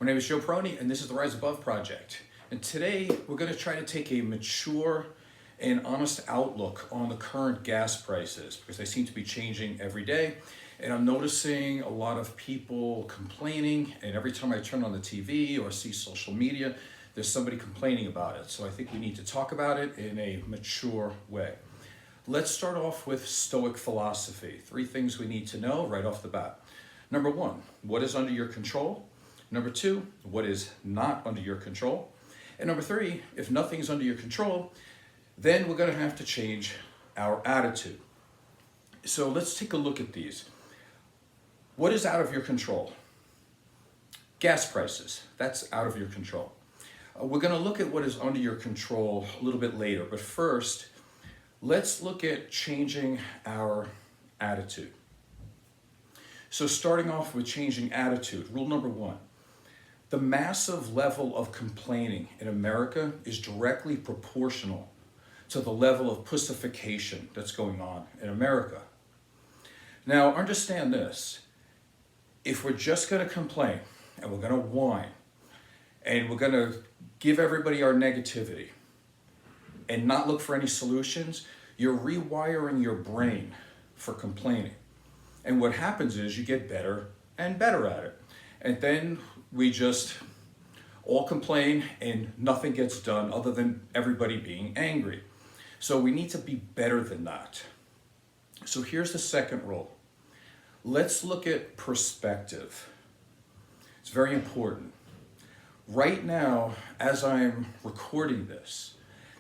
My name is Joe Peroni, and this is the Rise Above Project. And today we're going to try to take a mature and honest outlook on the current gas prices because they seem to be changing every day. And I'm noticing a lot of people complaining, and every time I turn on the TV or see social media, there's somebody complaining about it. So I think we need to talk about it in a mature way. Let's start off with Stoic philosophy. 3 things we need to know right off the bat. Number 1, what is under your control? Number 2, what is not under your control? And number 3, if nothing's under your control, then we're going to have to change our attitude. So let's take a look at these. What is out of your control? Gas prices, that's out of your control. We're going to look at what is under your control a little bit later, but first, let's look at changing our attitude. So starting off with changing attitude, rule number 1. The massive level of complaining in America is directly proportional to the level of pussification that's going on in America. Now, understand this. If we're just going to complain and we're going to whine and we're going to give everybody our negativity and not look for any solutions, you're rewiring your brain for complaining. And what happens is you get better and better at it. And then we just all complain and nothing gets done other than everybody being angry. So we need to be better than that. So here's the second rule. Let's look at perspective. It's very important. Right now, as I'm recording this,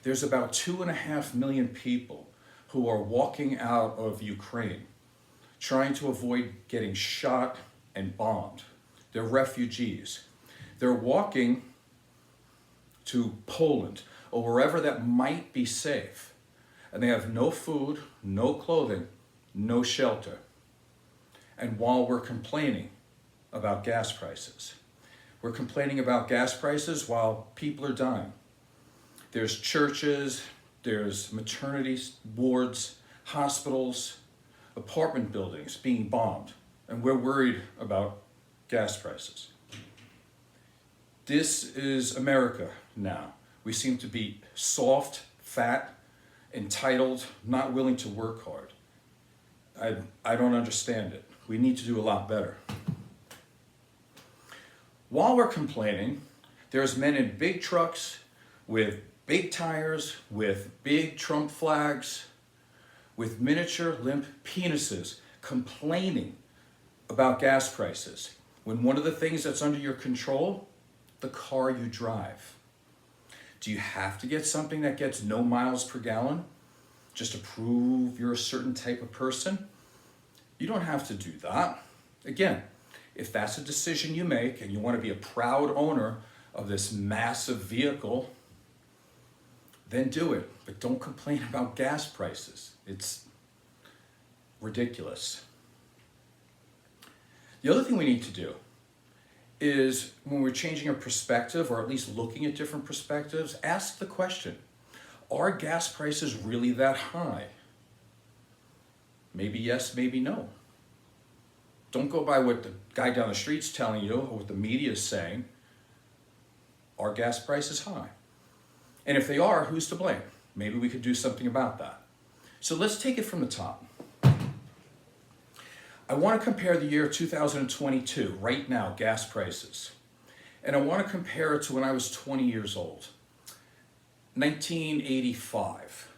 there's about 2.5 million people who are walking out of Ukraine, trying to avoid getting shot and bombed. They're refugees. They're walking to Poland or wherever that might be safe. And they have no food, no clothing, no shelter. And while we're complaining about gas prices, we're complaining about gas prices while people are dying. There's churches, there's maternity wards, hospitals, apartment buildings being bombed, and we're worried about gas prices. This is America now. We seem to be soft, fat, entitled, not willing to work hard. I don't understand it. We need to do a lot better. While we're complaining, there's men in big trucks with big tires, with big Trump flags, with miniature limp penises complaining about gas prices. When one of the things that's under your control, the car you drive. Do you have to get something that gets no miles per gallon just to prove you're a certain type of person? You don't have to do that. Again, if that's a decision you make and you want to be a proud owner of this massive vehicle, then do it. But don't complain about gas prices. It's ridiculous. The other thing we need to do is when we're changing our perspective, or at least looking at different perspectives, ask the question, are gas prices really that high? Maybe yes, maybe no. Don't go by what the guy down the street's telling you or what the media is saying. Are gas prices high? And if they are, who's to blame? Maybe we could do something about that. So let's take it from the top. I want to compare the year 2022, right now, gas prices. And I want to compare it to when I was 20 years old, 1985.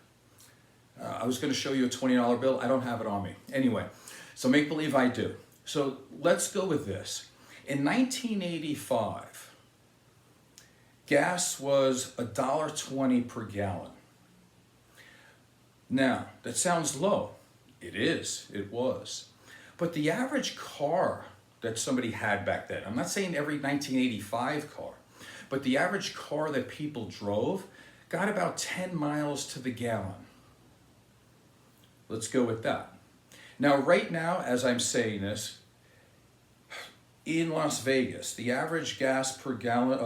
I was going to show you a $20 bill. I don't have it on me. Anyway, so make believe I do. So let's go with this. In 1985, gas was $1.20 per gallon. Now, that sounds low. It is. It was. But the average car that somebody had back then, I'm not saying every 1985 car, but the average car that people drove got about 10 miles to the gallon. Let's go with that. Now, right now, as I'm saying this, in Las Vegas, the average gas per gallon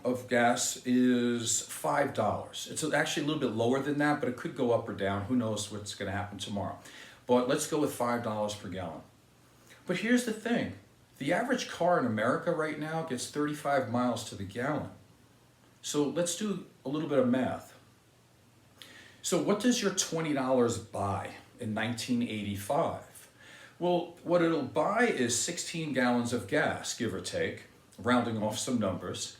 of gas is $5. It's actually a little bit lower than that, but it could go up or down. Who knows what's going to happen tomorrow. But let's go with $5 per gallon. But here's the thing. The average car in America right now gets 35 miles to the gallon. So let's do a little bit of math. So what does your $20 buy in 1985? Well, what it'll buy is 16 gallons of gas, give or take, rounding off some numbers.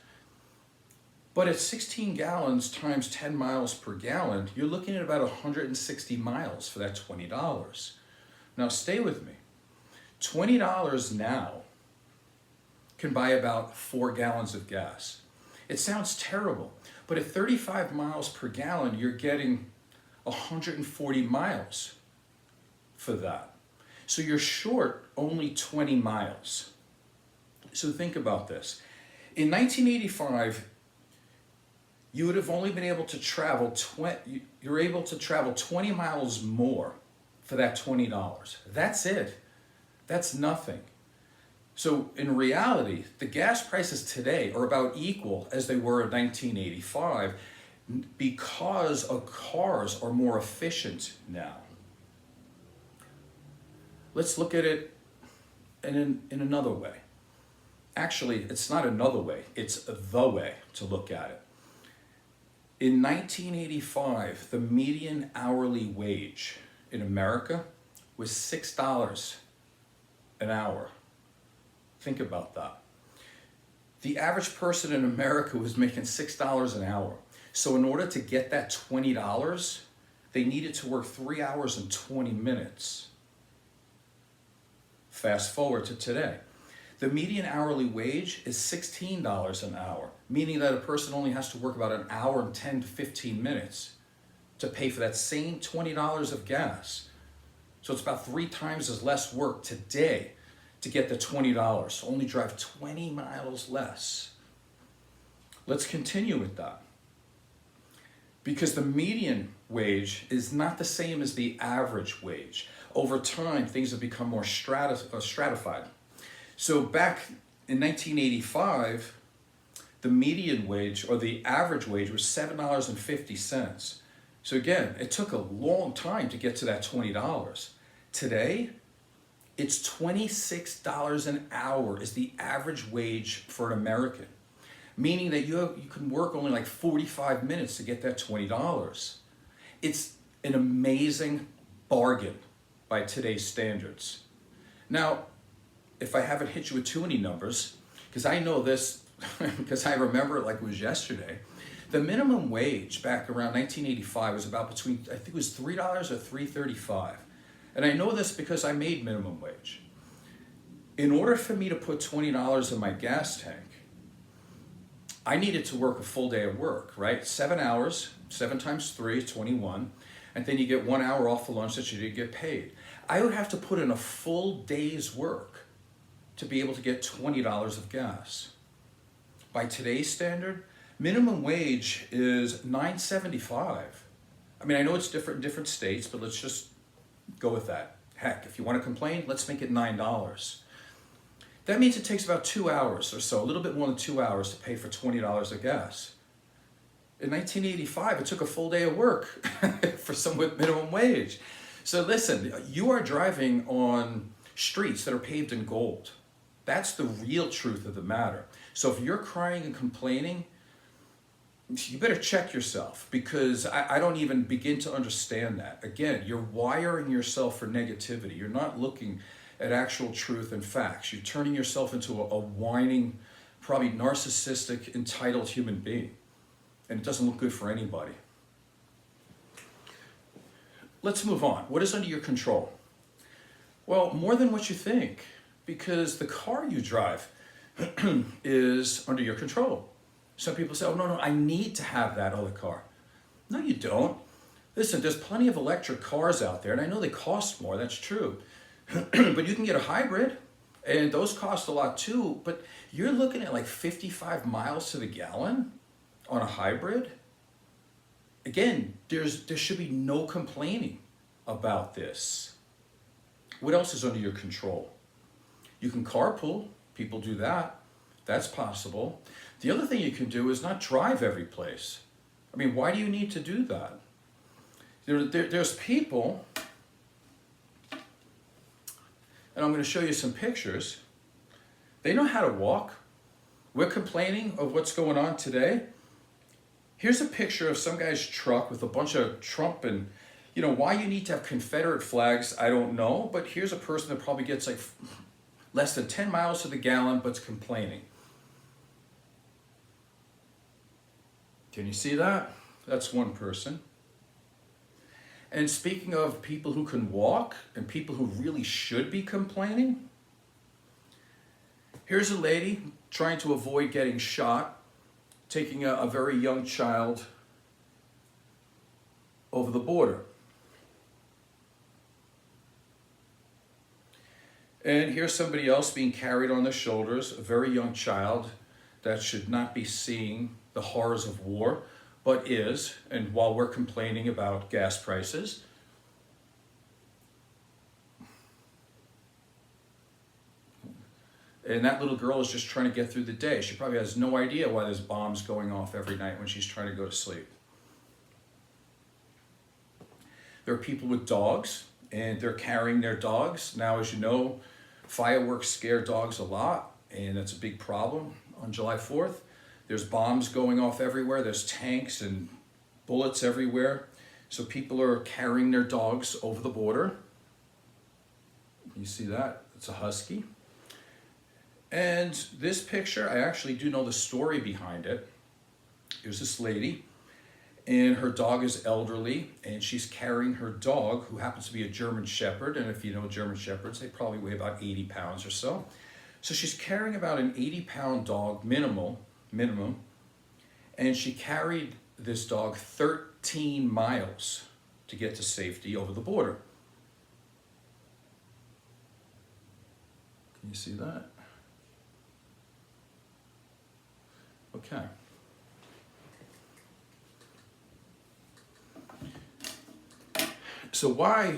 But at 16 gallons times 10 miles per gallon, you're looking at about 160 miles for that $20. Now stay with me. $20 now can buy about 4 gallons of gas. It sounds terrible, but at 35 miles per gallon, you're getting 140 miles for that. So you're short only 20 miles. So think about this. In 1985, you would have only been able to travel, you're able to travel 20 miles more for that $20. That's it. That's nothing. So in reality, the gas prices today are about equal as they were in 1985 because cars are more efficient now. Let's look at it in another way. Actually, it's not another way, it's the way to look at it. In 1985, the median hourly wage in America was $6 an hour. Think about that. The average person in America was making $6 an hour. So in order to get that $20, they needed to work 3 hours and 20 minutes. Fast forward to today. The median hourly wage is $16 an hour, meaning that a person only has to work about an hour and 10 to 15 minutes to pay for that same $20 of gas. So it's about 3 times as less work today to get the $20, so only drive 20 miles less. Let's continue with that. Because the median wage is not the same as the average wage. Over time, things have become more stratified. So back in 1985, the median wage or the average wage was $7.50. So again, it took a long time to get to that $20. Today, it's $26 an hour is the average wage for an American, meaning that you can work only like 45 minutes to get that $20. It's an amazing bargain by today's standards. Now, if I haven't hit you with too many numbers, because I know this, because I remember it like it was yesterday, the minimum wage back around 1985 was about between, I think it was $3 or $3.35. And I know this because I made minimum wage. In order for me to put $20 in my gas tank, I needed to work a full day of work, right? 7 hours, 7 times 3, 21. And then you get 1 hour off for lunch that you didn't get paid. I would have to put in a full day's work to be able to get $20 of gas. By today's standard, minimum wage is $9.75. I mean, I know it's different in different states, but let's just go with that. Heck, if you want to complain, let's make it $9. That means it takes about 2 hours or so, a little bit more than 2 hours to pay for $20 of gas. In 1985, it took a full day of work for someone with minimum wage. So listen, you are driving on streets that are paved in gold. That's the real truth of the matter. So if you're crying and complaining, you better check yourself, because I don't even begin to understand that. Again, you're wiring yourself for negativity. You're not looking at actual truth and facts. You're turning yourself into a whining, probably narcissistic, entitled human being. And it doesn't look good for anybody. Let's move on. What is under your control? Well, more than what you think, because the car you drive is under your control. Some people say, oh, no, I need to have that other car. No, you don't. Listen, there's plenty of electric cars out there, and I know they cost more, that's true. But you can get a hybrid, and those cost a lot too, but you're looking at like 55 miles to the gallon on a hybrid. Again, there should be no complaining about this. What else is under your control? You can carpool. People do that. That's possible. The other thing you can do is not drive every place. I mean, why do you need to do that? There's people, and I'm going to show you some pictures. They know how to walk. We're complaining of what's going on today. Here's a picture of some guy's truck with a bunch of Trump and, why you need to have Confederate flags, I don't know. But here's a person that probably gets like less than 10 miles to the gallon, but's complaining. Can you see that? That's one person. And speaking of people who can walk and people who really should be complaining, here's a lady trying to avoid getting shot, taking a very young child over the border. And here's somebody else being carried on their shoulders, a very young child that should not be seeing the horrors of war, but is, and while we're complaining about gas prices. And that little girl is just trying to get through the day. She probably has no idea why there's bombs going off every night when she's trying to go to sleep. There are people with dogs, and they're carrying their dogs. Now, as you know, fireworks scare dogs a lot, and that's a big problem on July 4th. There's bombs going off everywhere. There's tanks and bullets everywhere. So people are carrying their dogs over the border. You see that? It's a husky. And this picture, I actually do know the story behind it. Here's this lady, and her dog is elderly, and she's carrying her dog, who happens to be a German Shepherd. And if you know German Shepherds, they probably weigh about 80 pounds or so. So she's carrying about an 80-pound dog minimum, and she carried this dog 13 miles to get to safety over the border. Can you see that? Okay. So why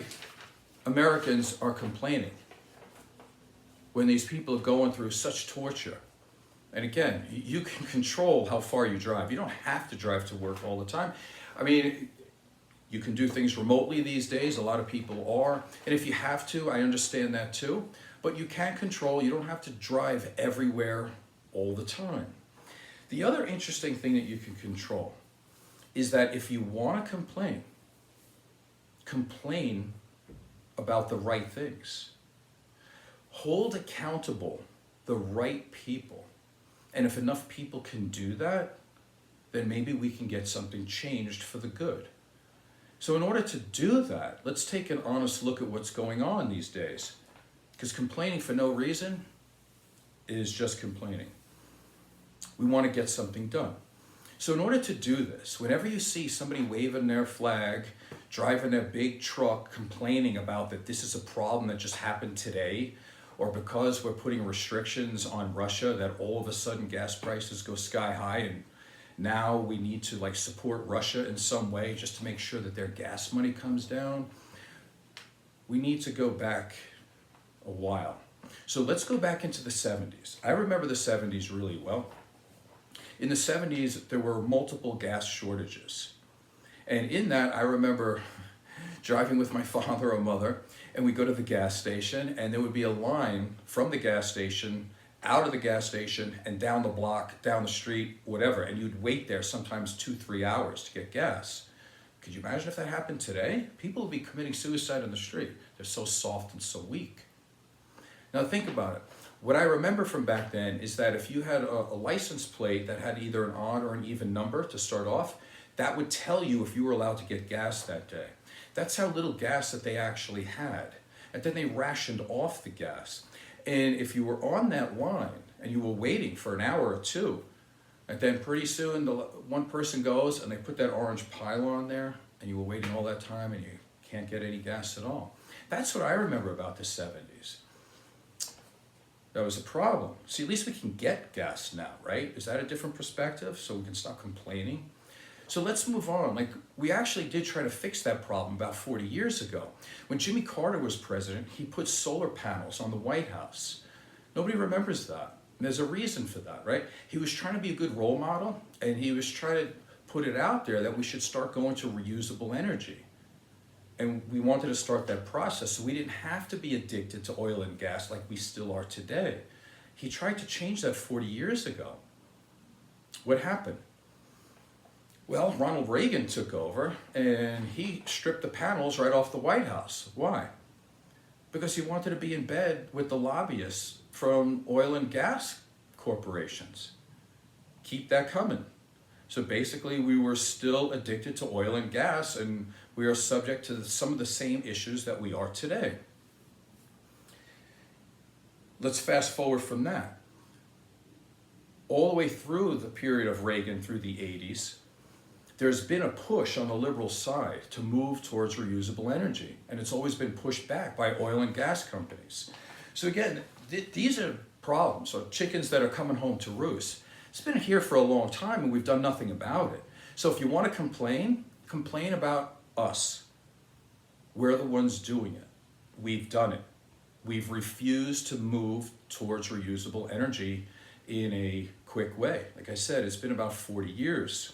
Americans are complaining when these people are going through such torture? And again, you can control how far you drive. You don't have to drive to work all the time. I mean, you can do things remotely these days. A lot of people are. And if you have to, I understand that too. But you can control. You don't have to drive everywhere all the time. The other interesting thing that you can control is that if you want to complain about the right things. Hold accountable the right people. And if enough people can do that, then maybe we can get something changed for the good. So in order to do that, let's take an honest look at what's going on these days. Because complaining for no reason is just complaining. We want to get something done. So in order to do this, whenever you see somebody waving their flag, driving their big truck, complaining about that this is a problem that just happened today, or because we're putting restrictions on Russia that all of a sudden gas prices go sky high and now we need to support Russia in some way just to make sure that their gas money comes down, we need to go back a while. So let's go back into the 70s. I remember the 70s really well. In the 70s, there were multiple gas shortages. And in that, I remember driving with my father or mother, and we'd go to the gas station, and there would be a line from the gas station, out of the gas station, and down the block, down the street, whatever. And you'd wait there sometimes 2-3 hours to get gas. Could you imagine if that happened today? People would be committing suicide on the street. They're so soft and so weak. Now think about it. What I remember from back then is that if you had a license plate that had either an odd or an even number to start off, that would tell you if you were allowed to get gas that day. That's how little gas that they actually had. And then they rationed off the gas. And if you were on that line and you were waiting for an hour or two, and then pretty soon one person goes and they put that orange pylon there, and you were waiting all that time and you can't get any gas at all. That's what I remember about the 70s. That was a problem. See, at least we can get gas now, right? Is that a different perspective? So we can stop complaining? So let's move on. We actually did try to fix that problem about 40 years ago. When Jimmy Carter was president, he put solar panels on the White House. Nobody remembers that. And there's a reason for that, right? He was trying to be a good role model, and he was trying to put it out there that we should start going to reusable energy. And we wanted to start that process so we didn't have to be addicted to oil and gas like we still are today. He tried to change that 40 years ago. What happened? Well, Ronald Reagan took over and he stripped the panels right off the White House. Why? Because he wanted to be in bed with the lobbyists from oil and gas corporations. Keep that coming. So basically, we were still addicted to oil and gas, and we are subject to some of the same issues that we are today. Let's fast forward from that. All the way through the period of Reagan through the 80s, there's been a push on the liberal side to move towards reusable energy, and it's always been pushed back by oil and gas companies. So again, these are problems, or chickens that are coming home to roost. It's been here for a long time and we've done nothing about it. So if you want to complain, complain about us. We're the ones doing it. We've done it. We've refused to move towards reusable energy in a quick way. Like I said, it's been about 40 years.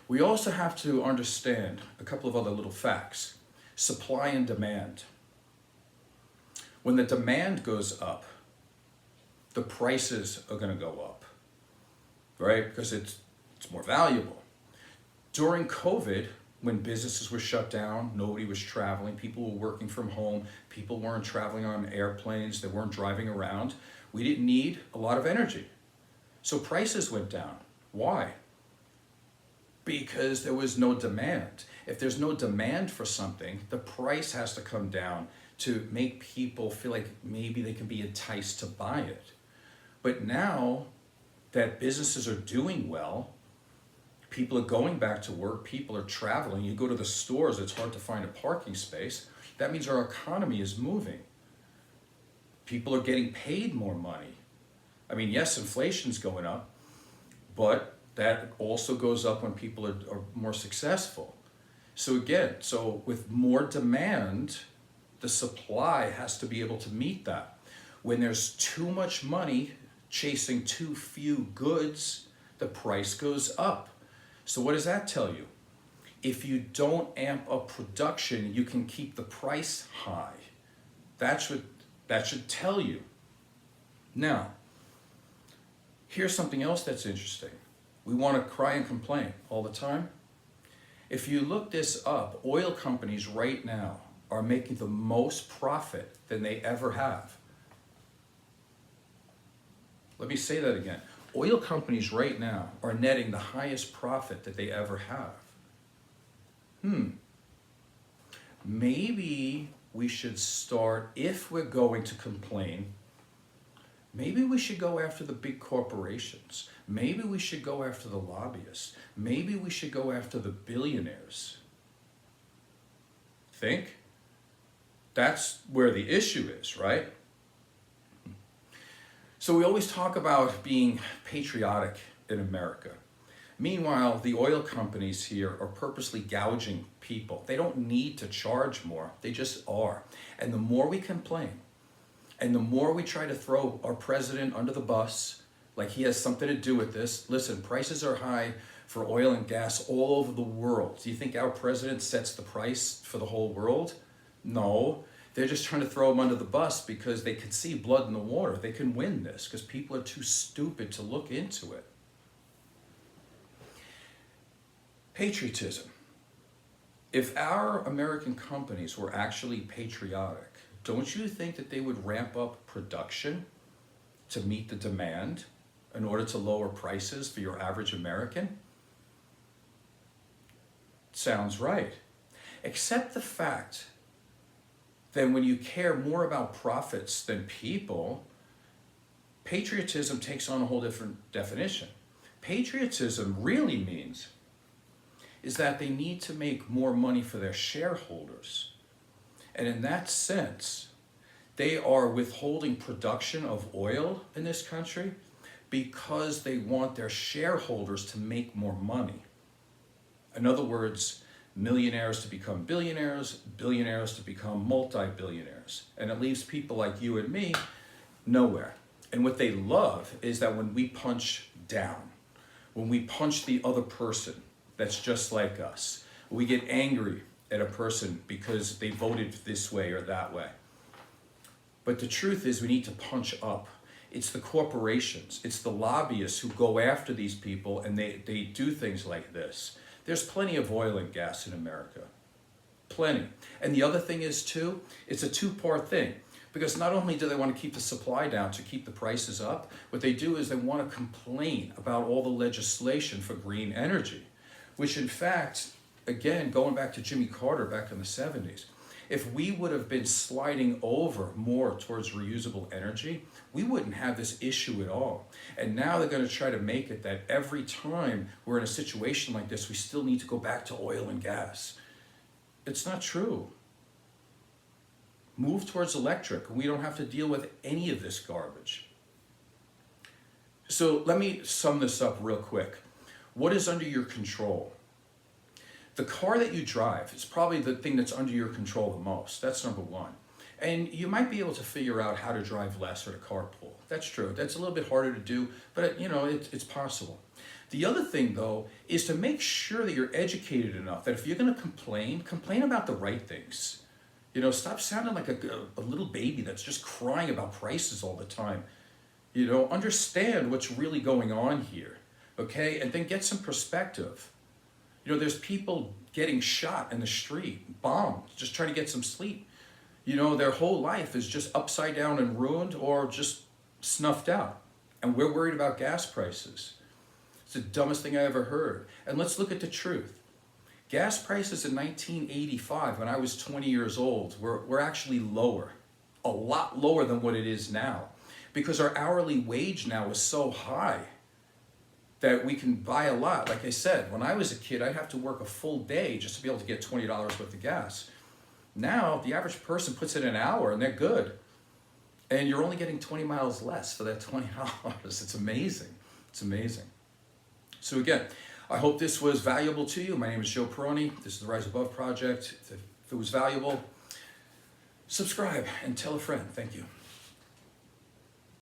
We also have to understand a couple of other little facts. Supply and demand. When the demand goes up, the prices are going to go up, right? Because it's more valuable. During COVID, when businesses were shut down, nobody was traveling, people were working from home, people weren't traveling on airplanes, they weren't driving around, we didn't need a lot of energy. So prices went down. Why? Because there was no demand. If there's no demand for something, the price has to come down to make people feel like maybe they can be enticed to buy it. But now that businesses are doing well, people are going back to work, people are traveling, you go to the stores, it's hard to find a parking space. That means our economy is moving. People are getting paid more money. I mean, yes, inflation's going up, but that also goes up when people are more successful. So again, with more demand, the supply has to be able to meet that. When there's too much money chasing too few goods, the price goes up. So what does that tell you? If you don't amp up production, you can keep the price high. That should tell you. Now, here's something else that's interesting. We want to cry and complain all the time. If you look this up, oil companies right now are making the most profit than they ever have. Let me say that again. Oil companies right now are netting the highest profit that they ever have. Maybe we should start, if we're going to complain, maybe we should go after the big corporations. Maybe we should go after the lobbyists. Maybe we should go after the billionaires. Think? That's where the issue is, right? So we always talk about being patriotic in America. Meanwhile, the oil companies here are purposely gouging people. They don't need to charge more, they just are. And the more we complain, and the more we try to throw our president under the bus, like he has something to do with this. Listen, prices are high for oil and gas all over the world. Do you think our president sets the price for the whole world? No. They're just trying to throw him under the bus because they can see blood in the water. They can win this because people are too stupid to look into it. Patriotism. If our American companies were actually patriotic, don't you think that they would ramp up production to meet the demand in order to lower prices for your average American? Sounds right. Except the fact that when you care more about profits than people, patriotism takes on a whole different definition. Patriotism really means is that they need to make more money for their shareholders. And in that sense, they are withholding production of oil in this country because they want their shareholders to make more money. In other words, millionaires to become billionaires, billionaires to become multi-billionaires. And it leaves people like you and me nowhere. And what they love is that when we punch down, when we punch the other person that's just like us, we get angry at a person because they voted this way or that way. But the truth is we need to punch up. It's the corporations, it's the lobbyists who go after these people, and they do things like this. There's plenty of oil and gas in America. Plenty. And the other thing is too, it's a two-part thing. Because not only do they want to keep the supply down to keep the prices up, what they do is they want to complain about all the legislation for green energy, which in fact, again, going back to Jimmy Carter back in the 70s, if we would have been sliding over more towards reusable energy, we wouldn't have this issue at all. And now they're going to try to make it that every time we're in a situation like this, we still need to go back to oil and gas. It's not true. Move towards electric. We don't have to deal with any of this garbage. So let me sum this up real quick. What is under your control? The car that you drive is probably the thing that's under your control the most. That's number one. And you might be able to figure out how to drive less or to carpool. That's true. That's a little bit harder to do, but it's possible. The other thing, though, is to make sure that you're educated enough that if you're going to complain about the right things. Stop sounding like a little baby that's just crying about prices all the time. Understand what's really going on here, okay? And then get some perspective. There's people getting shot in the street, bombed, just trying to get some sleep. Their whole life is just upside down and ruined or just snuffed out. And we're worried about gas prices. It's the dumbest thing I ever heard. And let's look at the truth. Gas prices in 1985, when I was 20 years old, were actually lower, a lot lower than what it is now, because our hourly wage now is so high that we can buy a lot. Like I said, when I was a kid, I'd have to work a full day just to be able to get $20 worth of gas. Now, the average person puts in an hour and they're good. And you're only getting 20 miles less for that $20. It's amazing. It's amazing. So again, I hope this was valuable to you. My name is Joe Peroni. This is the Rise Above Project. If it was valuable, subscribe and tell a friend. Thank you.